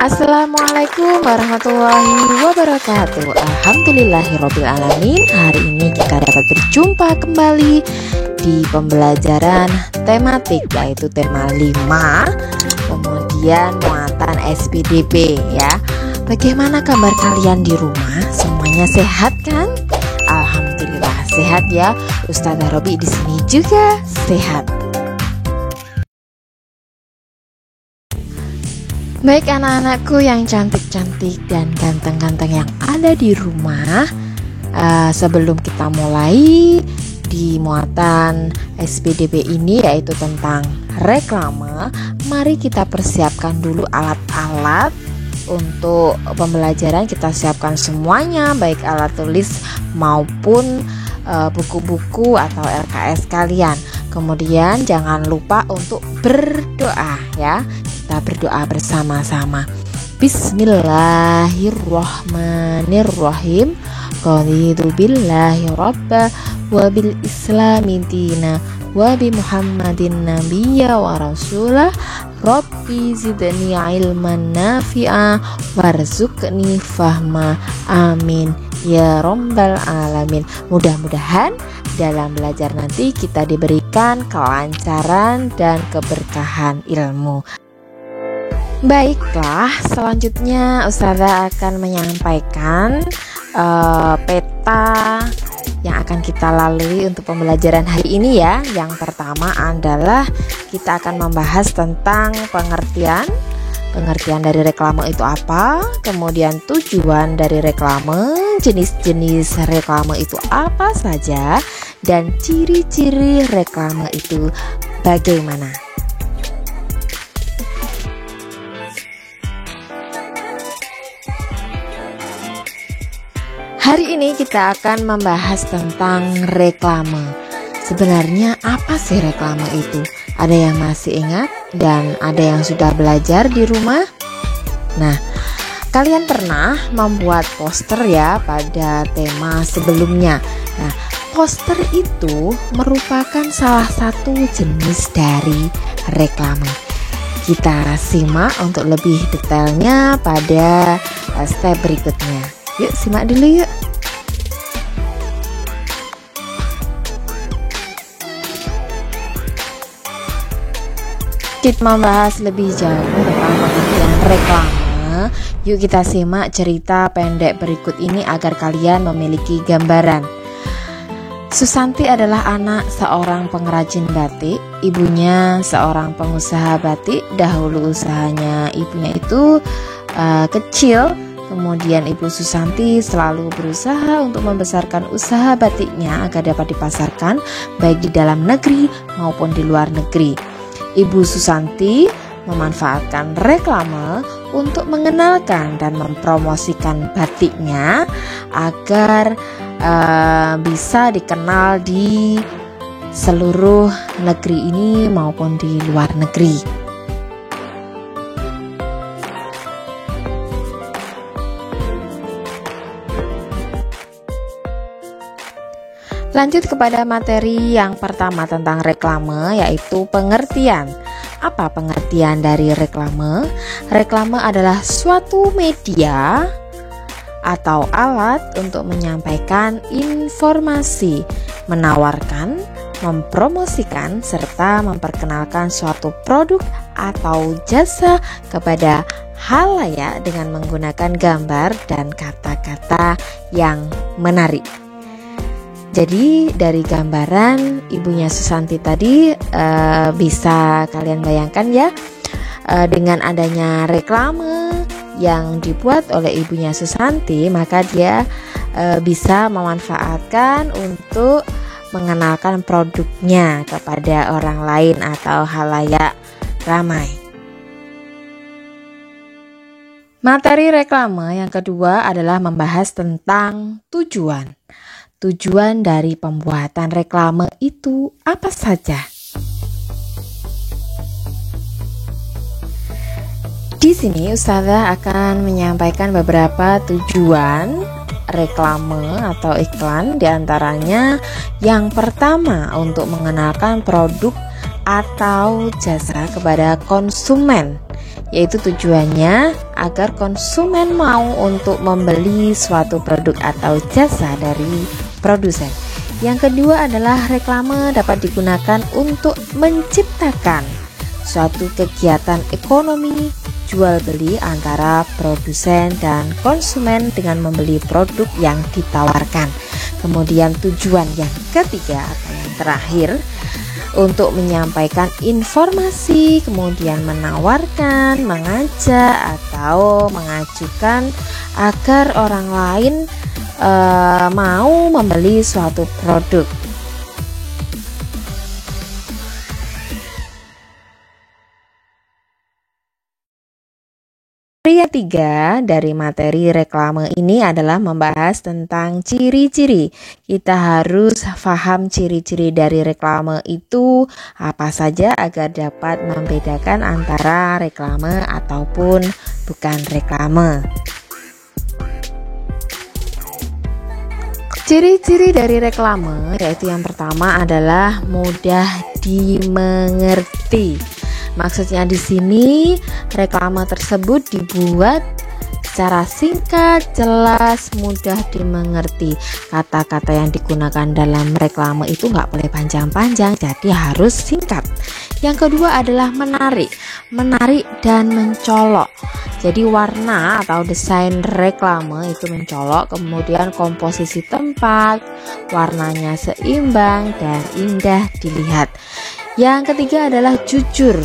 Assalamualaikum warahmatullahi wabarakatuh. Alhamdulillahirrabbilalamin. Hari ini kita dapat berjumpa kembali di pembelajaran tematik, yaitu tema 5, kemudian muatan SPDB ya. Bagaimana kabar kalian di rumah? Semuanya sehat kan? Alhamdulillah sehat ya. Ustazah Robi di sini juga sehat. Baik anak-anakku yang cantik-cantik dan ganteng-ganteng yang ada di rumah, sebelum kita mulai di muatan SPDB ini, yaitu tentang reklame, mari kita persiapkan dulu alat-alat untuk pembelajaran. Kita siapkan semuanya, baik alat tulis maupun buku-buku atau LKS kalian. Kemudian jangan lupa untuk berdoa ya. Kita berdoa bersama-sama. Bismillahirrahmanirrahim. Qadidu billahi rabba wa bil islami dina wa bi muhammadin nabiyya wa rasulah. Rabbi zidni ilman nafi'a warzuqni fahma. Amin ya rabbal alamin. Mudah-mudahan dalam belajar nanti kita diberikan kelancaran dan keberkahan ilmu. Baiklah, selanjutnya Ustazah akan menyampaikan peta yang akan kita lalui untuk pembelajaran hari ini ya. Yang pertama adalah kita akan membahas tentang pengertian dari reklame itu apa, kemudian tujuan dari reklame, jenis-jenis reklame itu apa saja, dan ciri-ciri reklame itu bagaimana. Hari ini kita akan membahas tentang reklame. Sebenarnya apa sih reklame itu? Ada yang masih ingat dan ada yang sudah belajar di rumah? Nah, kalian pernah membuat poster ya pada tema sebelumnya. Nah, poster itu merupakan salah satu jenis dari reklame. Kita simak untuk lebih detailnya pada step berikutnya. Yuk simak dulu yuk. Kita membahas lebih jauh tentang pengertian reklame. Yuk kita simak cerita pendek berikut ini agar kalian memiliki gambaran. Susanti adalah anak seorang pengrajin batik. Ibunya seorang pengusaha batik. Dahulu usahanya ibunya itu kecil. Kemudian Ibu Susanti selalu berusaha untuk membesarkan usaha batiknya agar dapat dipasarkan baik di dalam negeri maupun di luar negeri. Ibu Susanti memanfaatkan reklame untuk mengenalkan dan mempromosikan batiknya agar bisa dikenal di seluruh negeri ini maupun di luar negeri. Lanjut kepada materi yang pertama tentang reklame, yaitu pengertian. Apa pengertian dari reklame? Reklame adalah suatu media atau alat untuk menyampaikan informasi, menawarkan, mempromosikan, serta memperkenalkan suatu produk atau jasa kepada khalayak dengan menggunakan gambar dan kata-kata yang menarik. Jadi dari gambaran ibunya Susanti tadi bisa kalian bayangkan ya, dengan adanya reklame yang dibuat oleh ibunya Susanti, maka dia bisa memanfaatkan untuk mengenalkan produknya kepada orang lain atau khalayak ramai. Materi reklame yang kedua adalah membahas tentang tujuan. Tujuan dari pembuatan reklame itu apa saja? Di sini Ustazah akan menyampaikan beberapa tujuan reklame atau iklan. Di antaranya yang pertama untuk mengenalkan produk atau jasa kepada konsumen. yaitu tujuannya agar konsumen mau untuk membeli suatu produk atau jasa dari produsen. Yang kedua adalah reklame dapat digunakan untuk menciptakan suatu kegiatan ekonomi jual beli antara produsen dan konsumen dengan membeli produk yang ditawarkan. Kemudian tujuan yang ketiga atau yang terakhir untuk menyampaikan informasi, kemudian menawarkan, mengajak atau mengajukan agar orang lain mau membeli suatu produk. Yang ketiga dari materi reklame ini adalah membahas tentang ciri-ciri. Kita harus paham ciri-ciri dari reklame itu apa saja agar dapat membedakan antara reklame ataupun bukan reklame. Ciri-ciri dari reklame yaitu yang pertama adalah mudah dimengerti. Maksudnya di sini reklame tersebut dibuat secara singkat, jelas, mudah dimengerti. Kata-kata yang digunakan dalam reklame itu nggak boleh panjang-panjang, jadi harus singkat. Yang kedua adalah menarik dan mencolok. Jadi warna atau desain reklame itu mencolok, kemudian komposisi tempat, warnanya seimbang dan indah dilihat. Yang ketiga adalah jujur,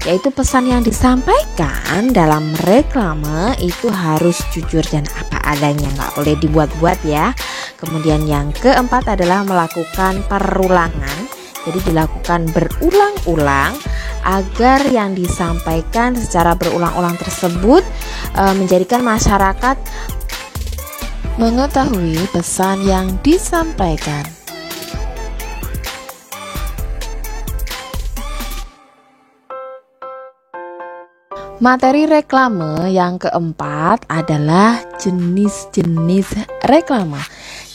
yaitu pesan yang disampaikan dalam reklame itu harus jujur dan apa adanya, nggak boleh dibuat-buat ya. Kemudian yang keempat adalah melakukan perulangan, jadi dilakukan berulang-ulang agar yang disampaikan secara berulang-ulang tersebut menjadikan masyarakat mengetahui pesan yang disampaikan. Materi reklame yang keempat adalah jenis-jenis reklame.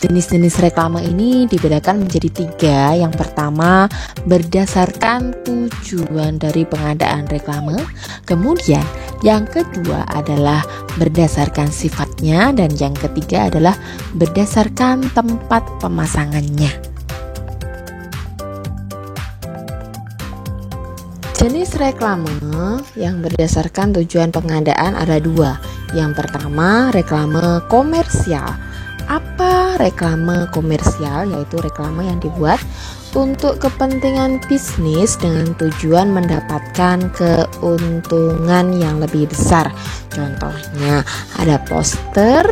Jenis-jenis reklame ini dibedakan menjadi 3. Yang pertama, berdasarkan tujuan dari pengadaan reklame. Kemudian, yang kedua adalah berdasarkan sifatnya. Dan yang ketiga adalah berdasarkan tempat pemasangannya. Jenis reklame yang berdasarkan tujuan pengadaan ada 2. Yang pertama, reklame komersial. Apa reklame komersial? Yaitu reklame yang dibuat untuk kepentingan bisnis dengan tujuan mendapatkan keuntungan yang lebih besar. Contohnya ada poster,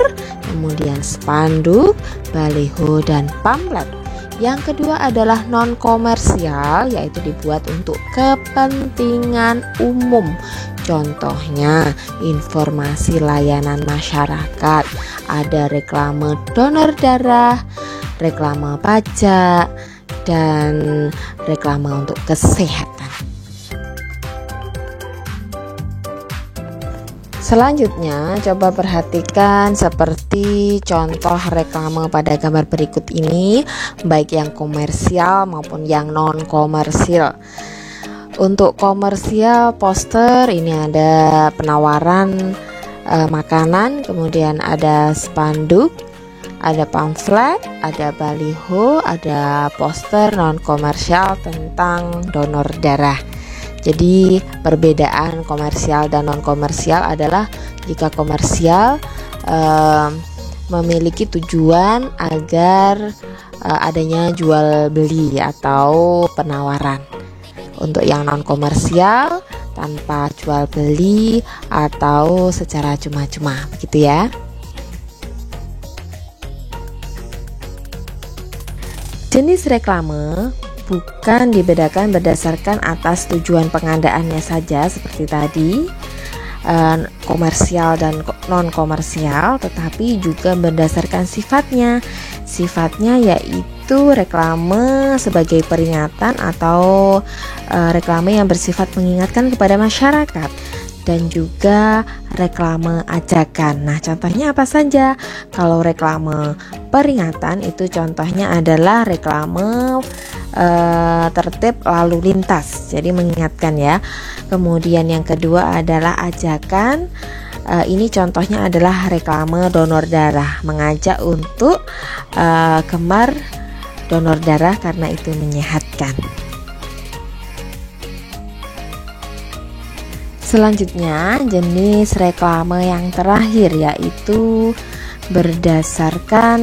kemudian spanduk, baliho, dan pamflet. Yang kedua adalah non-komersial, yaitu dibuat untuk kepentingan umum. Contohnya informasi layanan masyarakat, ada reklame donor darah, reklame pajak, dan reklame untuk kesehatan. Selanjutnya, coba perhatikan seperti contoh reklame pada gambar berikut ini, baik yang komersial maupun yang non-komersial. Untuk komersial poster ini ada penawaran makanan, kemudian ada spanduk, ada pamflet, ada baliho, ada poster non-komersial tentang donor darah. Jadi perbedaan komersial dan non-komersial adalah jika komersial memiliki tujuan agar adanya jual beli atau penawaran. Untuk yang non-komersial tanpa jual beli atau secara cuma-cuma, begitu ya. Jenis reklame bukan dibedakan berdasarkan atas tujuan pengadaannya saja seperti tadi, komersial dan non-komersial, tetapi juga berdasarkan sifatnya. Sifatnya yaitu reklame sebagai peringatan atau reklame yang bersifat mengingatkan kepada masyarakat, dan juga reklame ajakan. Nah, contohnya apa saja? Kalau reklame peringatan itu contohnya adalah reklame tertib lalu lintas, jadi mengingatkan ya. Kemudian yang kedua adalah ajakan. Ini contohnya adalah reklame donor darah, mengajak untuk gemar donor darah karena itu menyehatkan. Selanjutnya jenis reklame yang terakhir yaitu berdasarkan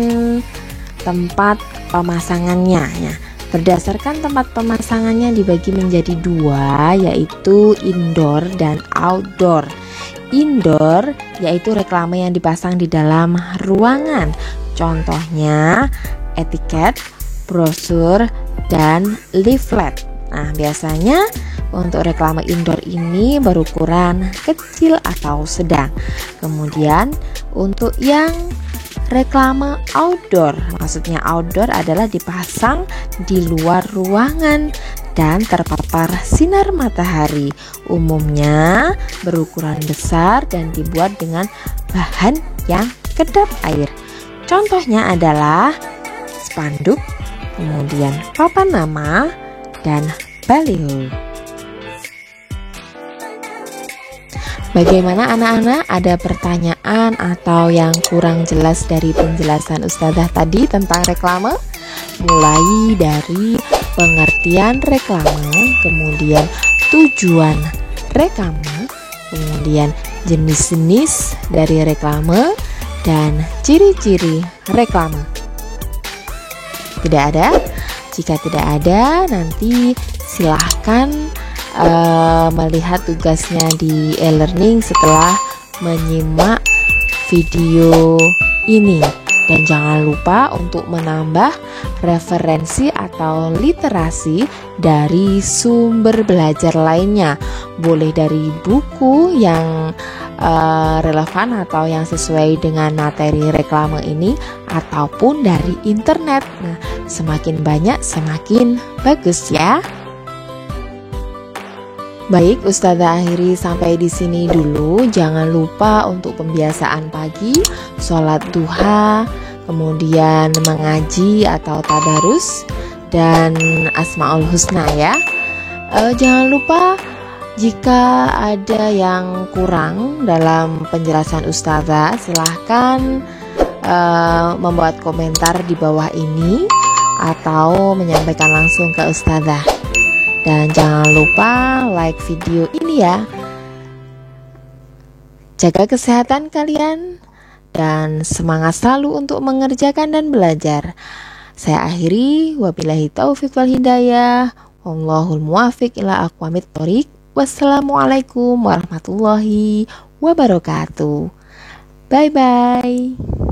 tempat pemasangannya. Ya, berdasarkan tempat pemasangannya dibagi menjadi dua, yaitu indoor dan outdoor. Indoor yaitu reklame yang dipasang di dalam ruangan, contohnya etiket, brosur, dan leaflet. Nah, biasanya untuk reklame indoor ini berukuran kecil atau sedang. Kemudian untuk yang reklame outdoor, maksudnya outdoor adalah dipasang di luar ruangan dan terpapar sinar matahari, umumnya berukuran besar dan dibuat dengan bahan yang kedap air. Contohnya adalah spanduk, kemudian papan nama, dan baliho. Bagaimana anak-anak? Ada pertanyaan atau yang kurang jelas dari penjelasan Ustazah tadi tentang reklame? Mulai dari pengertian reklame, kemudian tujuan reklame, kemudian jenis-jenis dari reklame, dan ciri-ciri reklame. Tidak ada? Jika tidak ada, nanti silahkan melihat tugasnya di e-learning setelah menyimak video ini. Dan jangan lupa untuk menambah referensi atau literasi dari sumber belajar lainnya. Boleh dari buku yang relevan atau yang sesuai dengan materi reklame ini, ataupun dari internet. Nah, semakin banyak semakin bagus ya. Baik, Ustazah akhiri sampai di sini dulu. Jangan lupa untuk pembiasaan pagi, sholat duha, kemudian mengaji atau tadarus, dan Asmaul Husna ya. Jangan lupa jika ada yang kurang dalam penjelasan Ustazah, silahkan membuat komentar di bawah ini atau menyampaikan langsung ke Ustazah. Dan jangan lupa like video ini ya. Jaga kesehatan kalian dan semangat selalu untuk mengerjakan dan belajar. Saya akhiri, wabillahi taufiq wal hidayah. Wallahul muwafiq ila aqwamit thoriq. Wassalamualaikum warahmatullahi wabarakatuh. Bye bye.